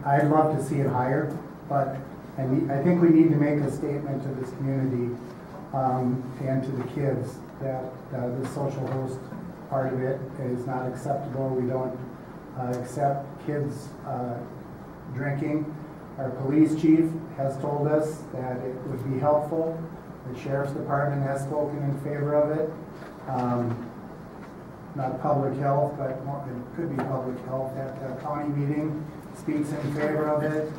I'd love to see it higher, but I think we need to make a statement to this community and to the kids that the social host part of it is not acceptable. We don't accept kids drinking. Our police chief has told us that it would be helpful. The sheriff's department has spoken in favor of it. Not public health, but it could be public health at the county meeting speaks in favor of it.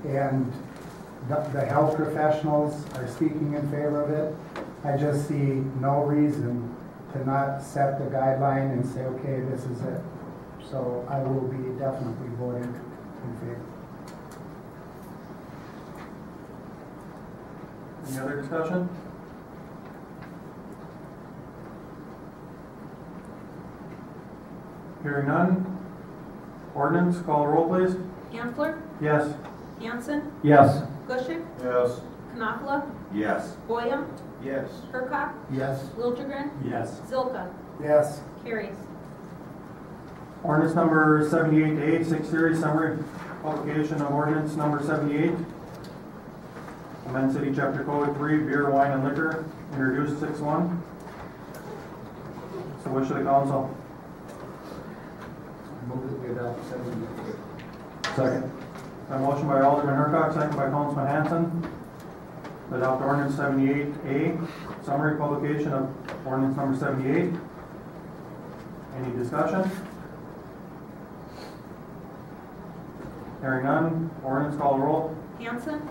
And the health professionals are speaking in favor of it. I just see no reason to not set the guideline and say, okay, this is it. So I will be definitely voting in favor. Any other discussion? Hearing none. Ordinance, call the roll, please. Hensel, Yes. Hanson, Yes. Gushik, Yes. Knopfler, Yes. Boyum, Yes. Hurkak, Yes. Liljegren, Yes. Zilka. Yes. Carries. Ordinance number 78A, 6 series summary publication of ordinance number 78. Amend City Chapter Code 3, beer, wine, and liquor, introduced 6-1. So wish of the council. Move that we adopt 78. Second. A motion by Alderman Hurkak, second by Councilman Hanson. To adopt ordinance 78A, summary publication of ordinance number 78. Any discussion? Hearing none. Ordinance, call the roll. Hanson,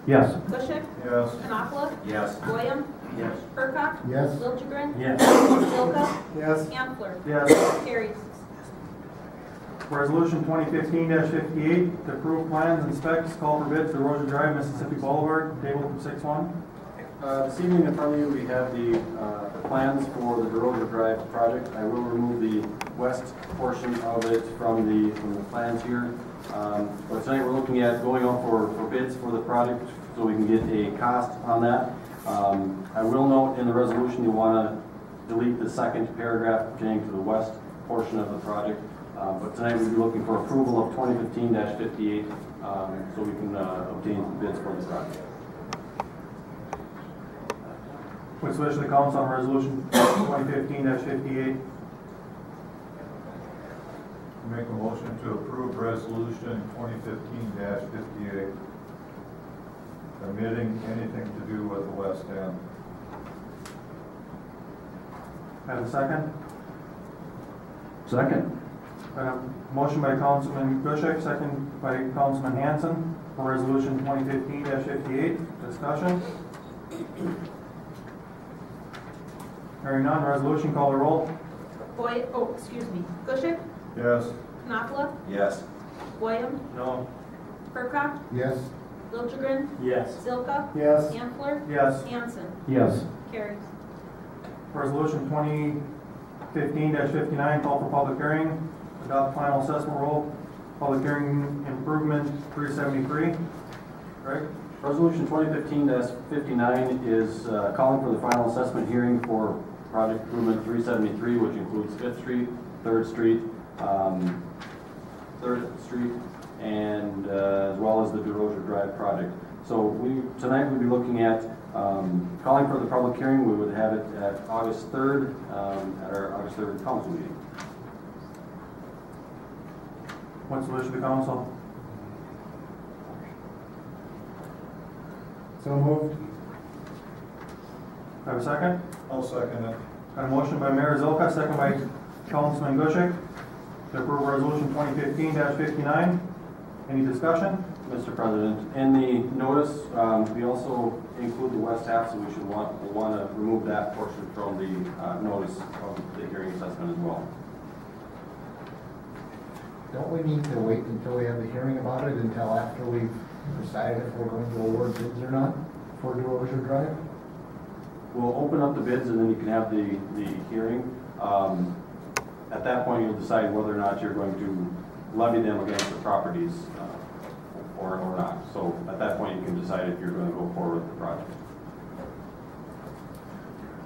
Yes. Gushik, Yes. Knopfler, Yes. Boyum, Yes. Hurkak, Yes. Liljegren, Yes. Zilka, Yes. Hensel. Yes. Carries. Resolution 2015-58 to approve plans and specs, call for bids, DesRosier Drive, Mississippi Boulevard, table from 6-1. This evening in front of you, we have the plans for the DesRosier Drive project. I will remove the west portion of it from the plans here. But tonight we're looking at going out for bids for the project so we can get a cost on that. I will note in the resolution you want to delete the second paragraph pertaining to the west portion of the project. But tonight we'll be looking for approval of 2015-58 so we can obtain bids for the project. What's the wish of the council on resolution 2015-58? Make a motion to approve resolution 2015-58, omitting anything to do with the west end. Have a second? Second. Motion by Councilman Gushik, second by Councilman Hanson for resolution 2015-58. Discussion? Hearing none, resolution, call the roll. Gushik, Yes. Knopfler, Yes. Boyum, No. Hurkak, Yes. Liljegren, Yes. Zilka, Yes. Hensel, Yes. Hanson. Yes. Carries. Resolution 2015-59, call for public hearing. Adopt final assessment rule. Public hearing improvement 373. Right? Resolution 2015-59 is calling for the final assessment hearing for project improvement 373, which includes 5th Street, 3rd Street, 3rd Street, and as well as the DesRosier Drive project. So tonight we'll be looking at calling for the public hearing. We would have it at August 3rd at our August 3rd council meeting. What's the wish of the council? So moved. Have a second? I'll second it. Got a motion by Mayor Zilka, second by Councilman Gushik to approve resolution 2015-59. Any discussion? Mr. President, in the notice, we also include the west half, so we'll want to remove that portion from the notice of the hearing assessment as well. Don't we need to wait until we have the hearing about it, until after we've decided if we're going to award bids or not for DesRosier Drive? We'll open up the bids and then you can have the hearing. At that point, you'll decide whether or not you're going to levy them against the properties or not. So at that point, you can decide if you're going to go forward with the project.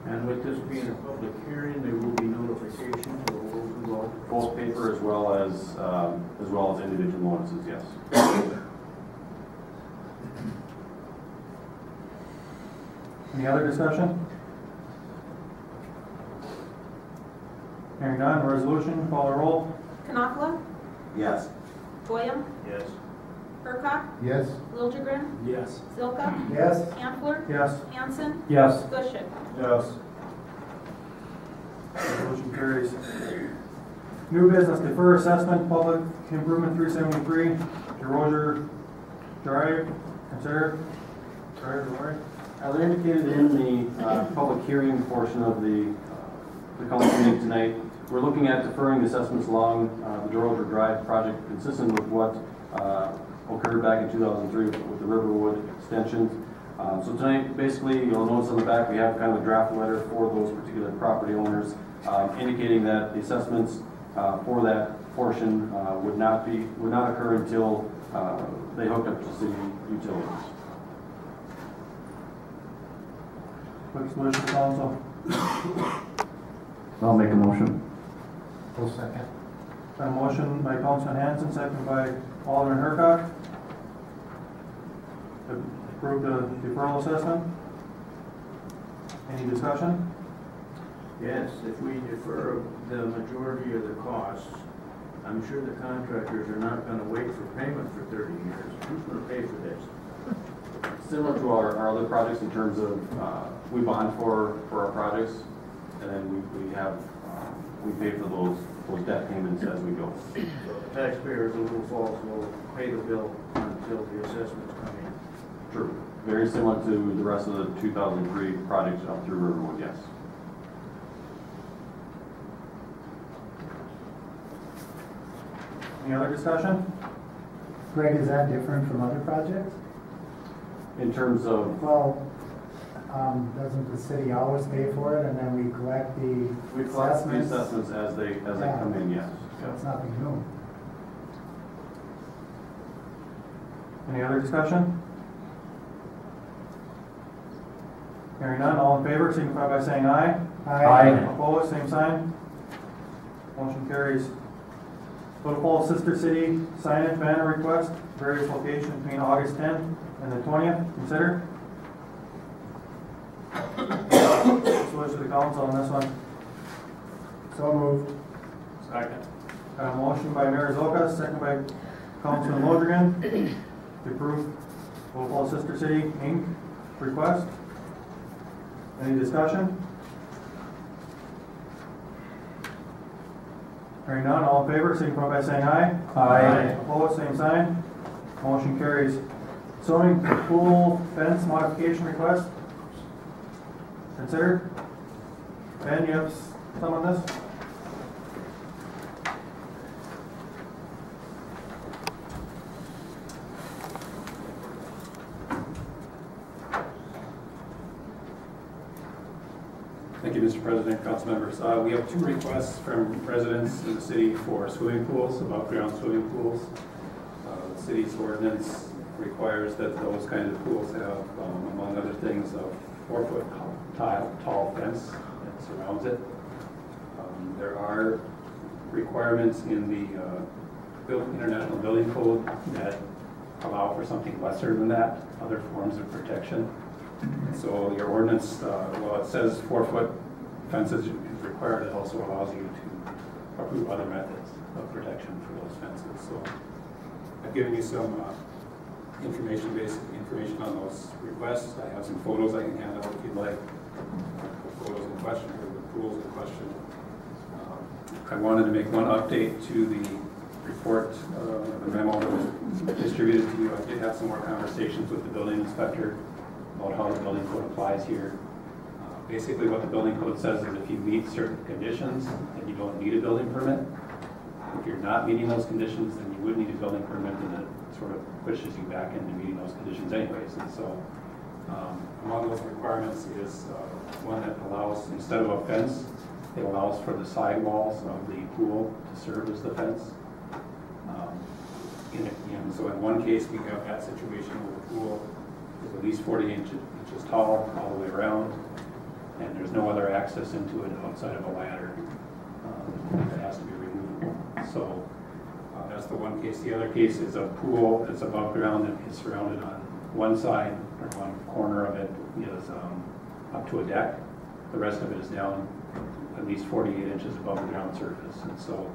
And with this being a public hearing, there will be notification to all involved. Both paper as well as individual notices, yes. Any other discussion? Hearing none, resolution, call the roll. Knopfler, Yes. Boyum, Yes. Hurkak, Yes. Liljegren, Yes. Zilka, Yes. Campbell, Yes. Hanson, Yes. Bushel. Yes. Resolution carries. New business, defer assessment, public improvement 373, DesRosier Drive, consider. Sorry, Rory. As I indicated in the public hearing portion of the council meeting tonight, we're looking at deferring the assessments along the DesRosier Drive project consistent with what occurred back in 2003 with the Riverwood extensions. So tonight, basically, you'll notice on the back, we have kind of a draft letter for those particular property owners indicating that the assessments for that portion would not occur until they hook up to city utilities. Quick solution, council. I'll make a motion. Full second. Got a motion by Councilman Hanson, second by Alderman Hurkak. To approve the deferral assessment. Any discussion? Yes, if we defer the majority of the costs, I'm sure the contractors are not gonna wait for payment for 30 years. Who's gonna pay for this? Similar to our other projects in terms of we bond for our projects, and then we pay for those debt payments as we go. So the taxpayers of Little Falls will pay the bill until the assessments come in. True. Very similar to the rest of the 2003 projects up through Riverwood, yes. Any other discussion? Greg, is that different from other projects? In terms of, Well, doesn't the city always pay for it and then we collect the we collect the assessments? assessments as they Yeah. come in, yes. So it's nothing new. Any other discussion? Hearing none, all in favor, signify by saying aye. Opposed, same sign. Motion carries. Little Falls Sister City signage banner request, various locations between August 10th and the 20th, consider. Switch to the council on this one. So moved. Second. Got a motion by Mayor Zilka, second by Councilman Liljegren to approve Little Falls Sister City Inc. request. Any discussion? Hearing none, all in favor, signify by saying aye. Opposed, same sign. Motion carries. Swimming pool fence modification request. Considered. Ben, you have some on this? Thank you, Mr. President, council members. We have two requests from residents in the city for swimming pools, above-ground swimming pools. The city's ordinance requires that those kind of pools have, among other things, a 4-foot tall fence that surrounds it. There are requirements in the International Building Code that allow for something lesser than that, other forms of protection. So your ordinance, while it says 4-foot fences is required, it also allows you to approve other methods of protection for those fences. So I've given you some information, basic information on those requests. I have some photos I can hand out if you'd like. The photos in question, or the pools in question. I wanted to make one update to the report, the memo that was distributed to you. I did have some more conversations with the building inspector about how the building code applies here. Basically what the building code says is if you meet certain conditions, then you don't need a building permit. If you're not meeting those conditions, then you would need a building permit, and it sort of pushes you back into meeting those conditions anyways. And so among those requirements is one that allows, instead of a fence, it allows for the sidewalls of the pool to serve as the fence. And so in one case, we have that situation where the pool is at least 40 inches tall all the way around, and there's no other access into it outside of a ladder that has to be removable. So that's the one case. The other case is a pool that's above ground and is surrounded on one side or one corner of it is up to a deck. The rest of it is down at least 48 inches above the ground surface. And so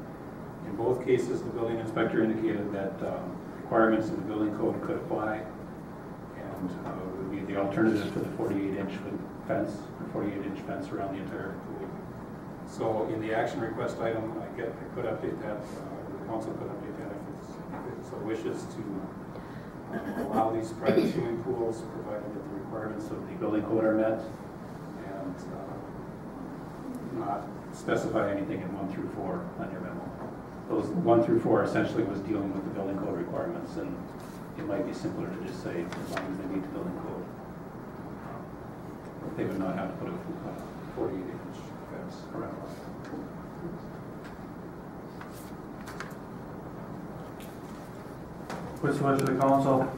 in both cases, the building inspector indicated that requirements in the building code could apply, and would be the alternative to the 48-inch fence, or 48-inch fence around the entire pool. So in the action request item, I could update that, the council could update that if it so wishes to allow these private swimming pools, provided that the requirements of the building code are met, and not specify anything in 1 through 4 on your memo. Those 1 through 4 essentially was dealing with the building code requirements, and it might be simpler to just say as long as they meet the building code. They would not have to put a 48-inch fence around it. What's the wish of the council?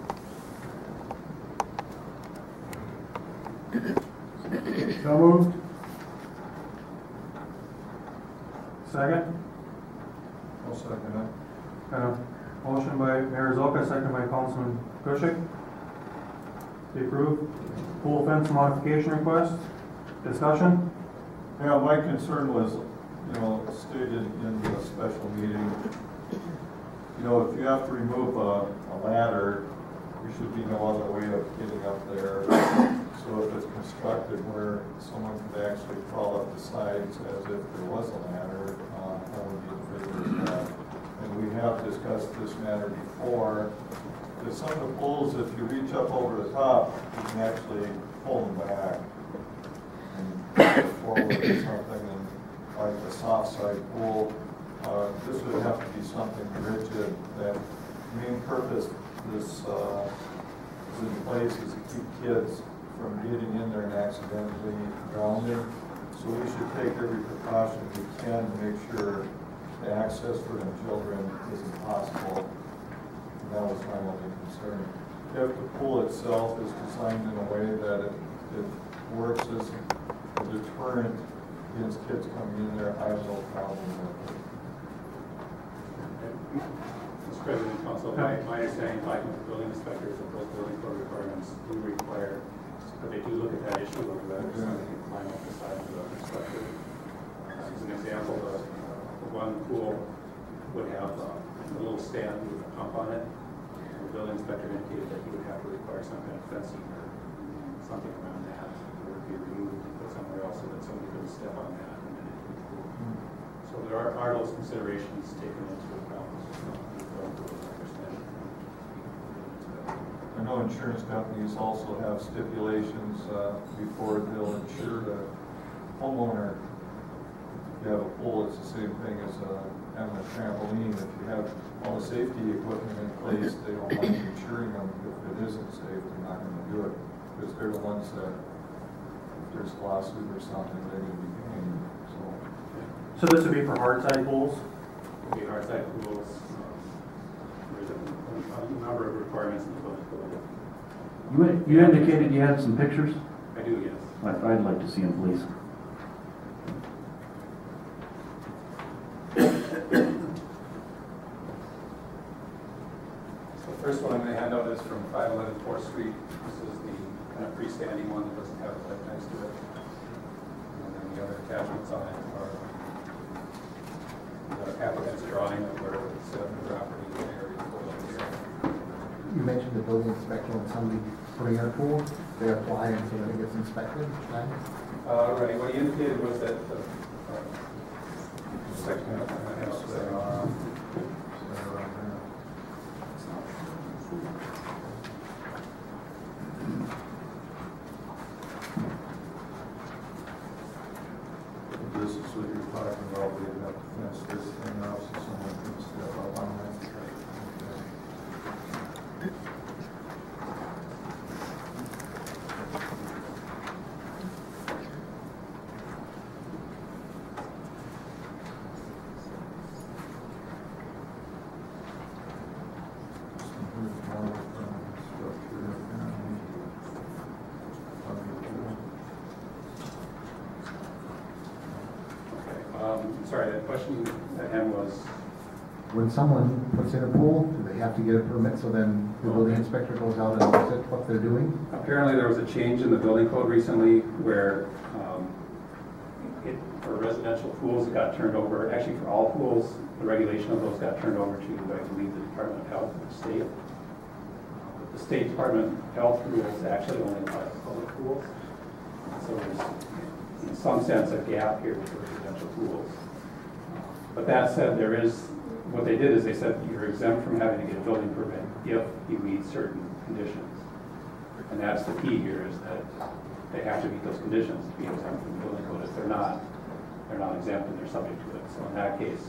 So moved. Second? I'll second it. Motion by Mayor Zolka, second by Councilman Kuschek. To approve pool fence modification request. Discussion? Yeah, my concern was, stated in the special meeting, if you have to remove a ladder, there should be no other way of getting up there. So if it's constructed where someone could actually crawl up the sides as if there was a ladder, I would be in favor of that. And we have discussed this matter before. Because some of the pools, if you reach up over the top, you can actually pull them back and forward or something, and like a soft side pool. This would have to be something rigid. That main purpose this is in place is to keep kids from getting in there and accidentally drowning. So we should take every precaution we can to make sure the access for the children isn't possible. And that was my only concern. If the pool itself is designed in a way that it works as a deterrent against kids coming in there, I have no problem with it. Mr. President, Council, my understanding, talking with the building inspectors, that those building code requirements do require, but they do look at that issue of whether somebody can climb up the side of the structure. As an example, the one pool would have a little stand with a pump on it. The building inspector indicated that he would have to require some kind of fencing or something around that, or be removed and put somewhere else so that somebody couldn't step on that and then into the pool. So there are those considerations taken into account. I know insurance companies also have stipulations before they'll insure the homeowner. If you have a pool, it's the same thing as having a trampoline. If you have all the safety equipment in place, they don't mind insuring them. If it isn't safe, they're not going to do it. Because they're the ones that, if there's a lawsuit or something, they're going to be paying. So this would be for hard side pools? Would be hard side pools. There's a number of requirements in the building code. You indicated you had some pictures? I do, yes. I'd like to see them, please. So the first one I'm going to hand out is from 511 4th Street. This is the kind of freestanding one that doesn't have a light next to it. And then the other attachments on it are the applicant's drawing of where it's set up the property area. You mentioned the building inspector when somebody putting in a pool, they apply until it gets inspected, right? Right, what he indicated was that the This is what you're talking about, we have to fence this thing up so someone can step up on that. Sorry, the question at hand was, When someone puts in a pool, do they have to get a permit, so then the building inspector goes out and looks at what they're doing? apparently there was a change in the building code recently where for residential pools, it got turned over, actually for all pools, the regulation of those got turned over to, I believe, the Department of Health of the state. But the State Department of Health rules actually only apply to public pools. So there's, in some sense, a gap here with residential pools. But that said, there is, what they did is they said you're exempt from having to get a building permit if you meet certain conditions. And that's the key here, is that they have to meet those conditions to be exempt from the building code. If they're not exempt and they're subject to it. So in that case,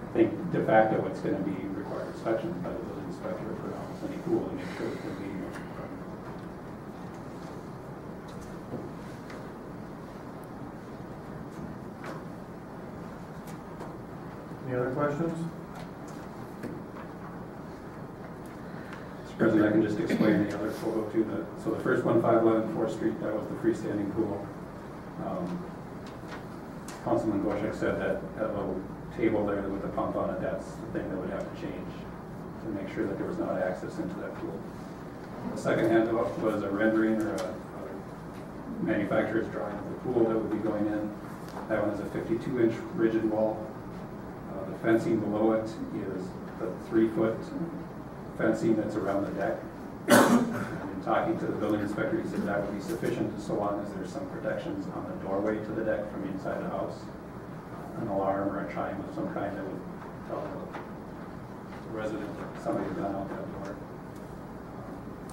I think de facto it's going to be required inspection by the building inspector for almost any pool to make sure it's going to be Any other questions? Mr. President, I can just explain the other photo too. So the first one, 511 4th Street, that was the freestanding pool. Councilman Goshek said that little table there with the pump on it, that's the thing that would have to change to make sure that there was not access into that pool. The second handout was a rendering or a manufacturer's drawing of the pool that would be going in. That one is a 52-inch rigid wall. The fencing below it is the 3-foot fencing that's around the deck. And in talking to the building inspector, he said that would be sufficient so long as there's some protections on the doorway to the deck from inside the house. An alarm or a chime of some kind that would tell the resident that somebody had gone out that door.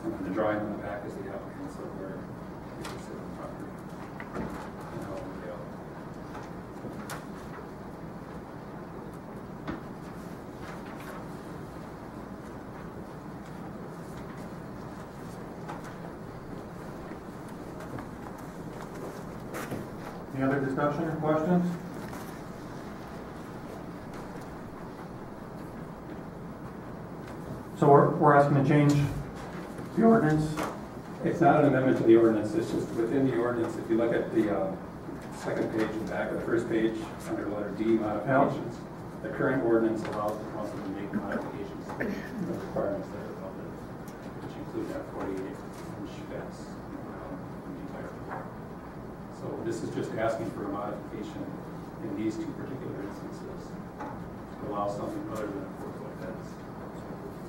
And then the drawing on the back is the applicant's of where he can sit on the property. And how it would be out. Any other discussion or questions? So we're asking to change the ordinance. It's not an amendment to the ordinance, it's just within the ordinance. If you look at the second page and back, or the first page, under letter D, modifications, the current ordinance allows the council to make modifications to the requirements that are above it, which include that 48-inch fence around the entire floor. So this is just asking for a modification in these two particular instances to allow something other than a 4-foot fence.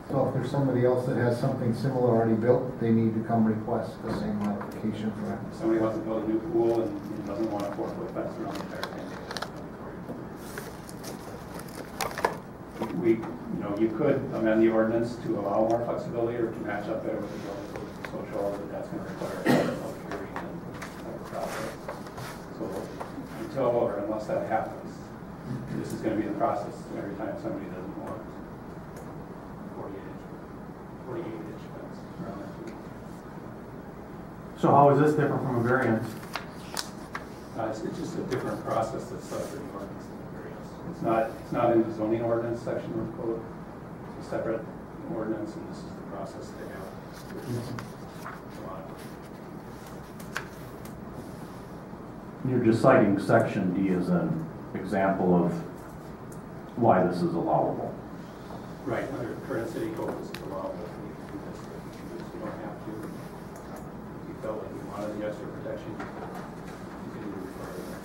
So if there's somebody else that has something similar already built, they need to come request the same modification for it. If somebody wants to build a new pool and doesn't want a 4-foot fence around the entire thing, you could amend the ordinance to allow more flexibility or to match up better with the building code social, but that's going to require a public hearing and a process. So until or unless that happens, this is going to be the process every time somebody doesn't want 48-inch fence around their pool. So how is this different from a variance? It's just a different process that's set for the ordinance than the variance. It's not in the zoning ordinance section of the code. It's a separate ordinance, and this is the process they have. You're just citing section D as an example of why this is allowable. Right, under current city code, this is allowable. You don't have to. If you felt like you wanted the extra protection, you can require that.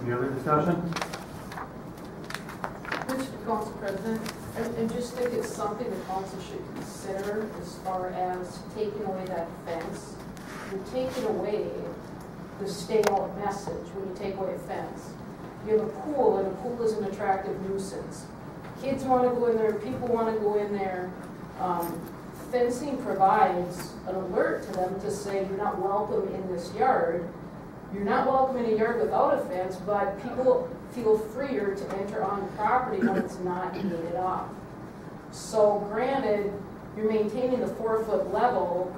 Any other discussion? Mr. Council President, I just think it's something the council should consider as far as taking away that fence. You're taking away the stay out message when you take away a fence. You have a pool, and a pool is an attractive nuisance. Kids want to go in there, people want to go in there. Fencing provides an alert to them to say you're not welcome in this yard. You're not welcome in a yard without a fence, but people feel freer to enter on property when it's not gated off. So granted, you're maintaining the 4-foot level,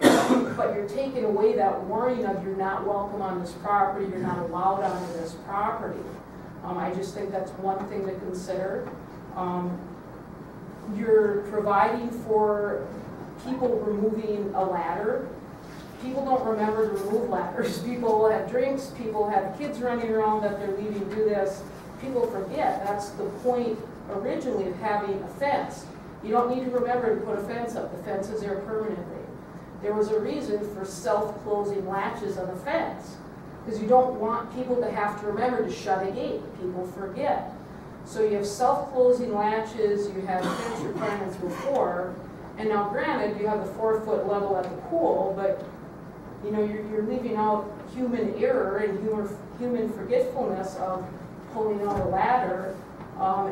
but you're taking away that warning of you're not welcome on this property, you're not allowed onto this property. I just think that's one thing to consider. You're providing for people removing a ladder. People don't remember to remove ladders. People have drinks, people have kids running around that they're leaving to do this. People forget, that's the point originally of having a fence. You don't need to remember to put a fence up. The fence is there permanently. There was a reason for self-closing latches on the fence, because you don't want people to have to remember to shut a gate. People forget. So you have self-closing latches, you have fence requirements before, and now granted, you have the 4-foot level at the pool, but you know, you're leaving out human error and human forgetfulness of pulling out a ladder,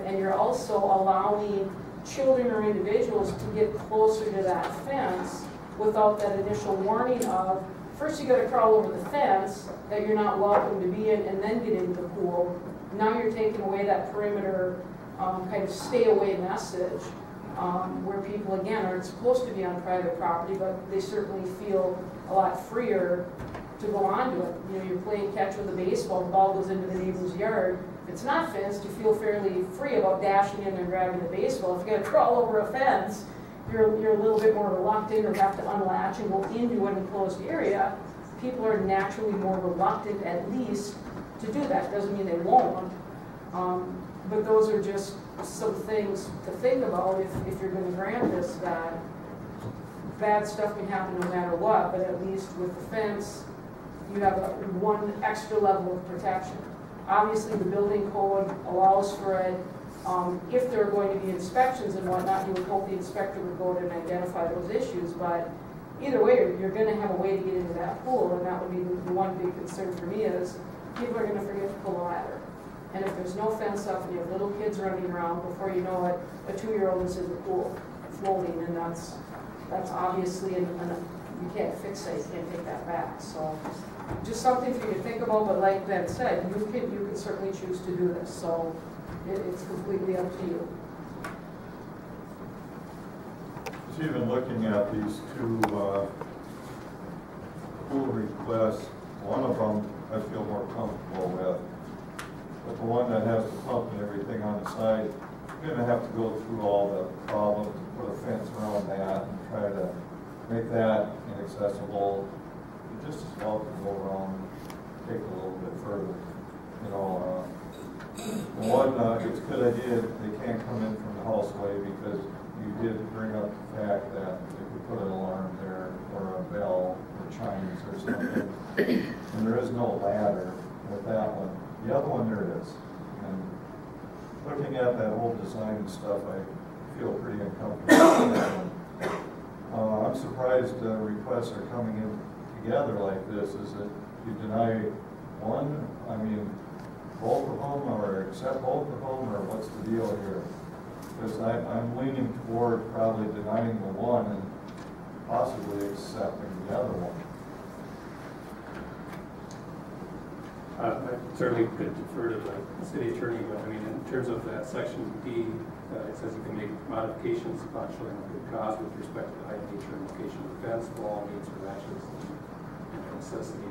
and you're also allowing children or individuals to get closer to that fence without that initial warning of, first you gotta crawl over the fence that you're not welcome to be in and then get into the pool. Now you're taking away that perimeter kind of stay away message where people, again, aren't supposed to be on private property, but they certainly feel a lot freer to go onto it. You know, you're playing catch with a baseball, the ball goes into the neighbor's yard. If it's not fenced, you feel fairly free about dashing in and grabbing the baseball. If you gotta crawl over a fence, you're a little bit more reluctant or have to unlatch and go into an enclosed area. People are naturally more reluctant, at least, to do that. Doesn't mean they won't. But those are just some things to think about if you're going to grant this, that bad stuff can happen no matter what, but at least with the fence, you have one extra level of protection. Obviously, the building code allows for it. If there are going to be inspections and whatnot, you would hope the inspector would go in and identify those issues, but either way, you're going to have a way to get into that pool, and that would be the one big concern for me is people are going to forget to pull a ladder. And if there's no fence up and you have little kids running around, before you know it, a 2-year-old is in the pool floating, and that's obviously, you can't fix it, you can't take that back. So just something for you to think about, but like Ben said, you can certainly choose to do this, so it's completely up to you. Just even looking at these two pool requests, one of them I feel more comfortable with. But the one that has the pump and everything on the side, you're gonna have to go through all the problems, put a fence around that and try to make that inaccessible. You just as well can go around, take a little bit further. You know, one, it's a good idea they can't come in from the houseway because you did bring up the fact that if we put an alarm there or a bell or chimes or something, and there is no ladder with that one. The other one there is, and looking at that whole design and stuff, I feel pretty uncomfortable with that one. I'm surprised requests are coming in together like this. Is that you deny one? I mean, both of them, or accept both of them, or what's the deal here? Because I'm leaning toward probably denying the one and possibly accepting the other one. I certainly could defer to the city attorney, but I mean, in terms of that section D, it says you can make modifications upon showing a good cause with respect to the height, nature, and location of the fence, wall, gates, or latches, and necessity.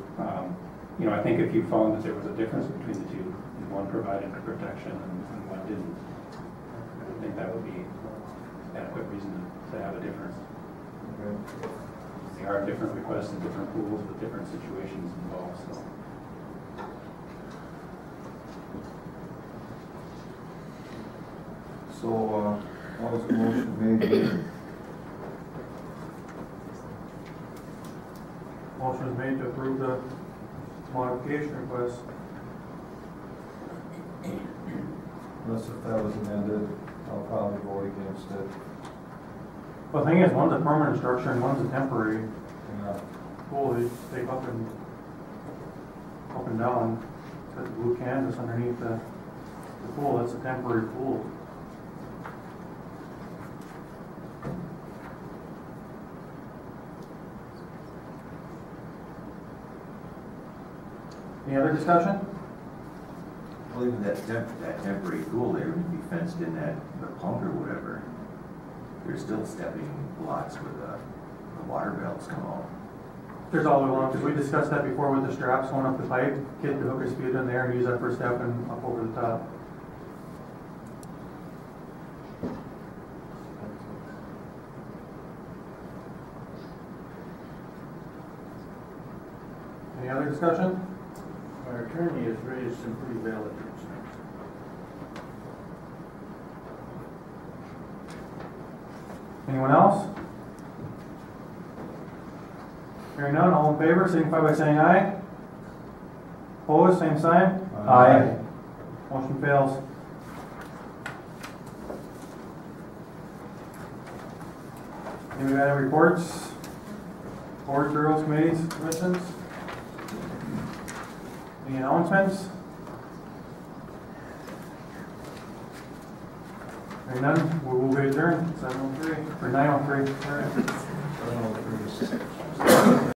You know, I think if you found that there was a difference between the two, one provided protection and one didn't, I think that would be adequate reason to have a difference. Okay. There are different requests in different pools with different situations involved, so. So, what was the motion made here? Motion is made to approve the modification request. Unless if that was amended, I'll probably vote against it. Well, the thing is, one's a permanent structure and one's a temporary Yeah. pool. They take up and down. Got the blue canvas underneath the pool. That's a temporary pool. Any other discussion? Well, even that temporary pool there would be fenced in that the pump or whatever. There's still stepping blocks where the water belts come out. There's all the way. We discussed that before with the straps going up the pipe. Kid could hook his feet in there and use that for stepping up over the top. Any other discussion? Our attorney has raised some pretty valid concerns. Anyone else? Hearing none, all in favor, signify by saying aye. Opposed, same sign. Aye. Motion fails. Any other reports? Boards, bureaus, committees, commissions? Any announcements? Hearing none, we will be adjourned, 7:03, or 9:03, sorry. 7:03.